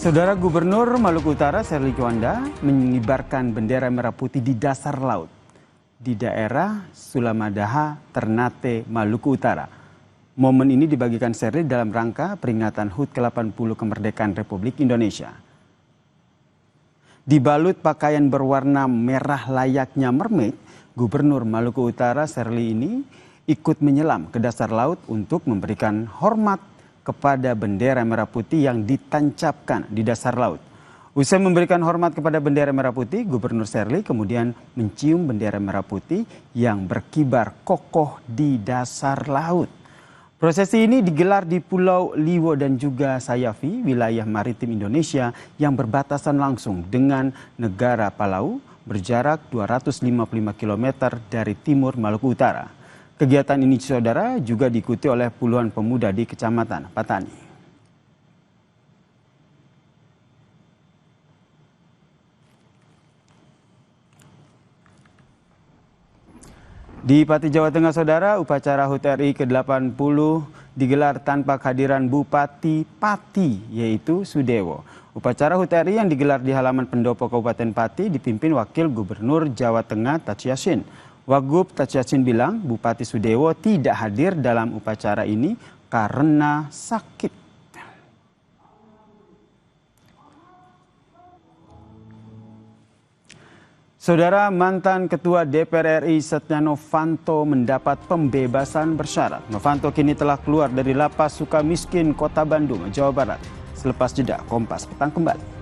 Saudara Gubernur Maluku Utara Serly Juanda mengibarkan bendera merah putih di dasar laut di daerah Sulamadaha, Ternate, Maluku Utara. Momen ini dibagikan Serly dalam rangka peringatan HUT ke-80 kemerdekaan Republik Indonesia. Dibalut pakaian berwarna merah layaknya mermaid, Gubernur Maluku Utara Serly ini ikut menyelam ke dasar laut untuk memberikan hormat kepada bendera merah putih yang ditancapkan di dasar laut. Usai memberikan hormat kepada bendera merah putih, Gubernur Serly kemudian mencium bendera merah putih yang berkibar kokoh di dasar laut. Prosesi ini digelar di Pulau Liwo dan juga Sayafi, wilayah maritim Indonesia yang berbatasan langsung dengan negara Palau, berjarak 255 km dari timur Maluku Utara. Kegiatan ini, saudara, juga diikuti oleh puluhan pemuda di Kecamatan Patani. Di Pati, Jawa Tengah, saudara, upacara HUT RI ke-80 digelar tanpa kehadiran Bupati Pati, yaitu Sudewo. Upacara HUT RI yang digelar di halaman pendopo Kabupaten Pati dipimpin Wakil Gubernur Jawa Tengah Taci Yassin. Wagub Taci Yassin bilang Bupati Sudewo tidak hadir dalam upacara ini karena sakit. Saudara, mantan Ketua DPR RI Setia Novanto mendapat pembebasan bersyarat. Novanto kini telah keluar dari Lapas Sukamiskin, Kota Bandung, Jawa Barat. Selepas jeda, Kompas Petang kembali.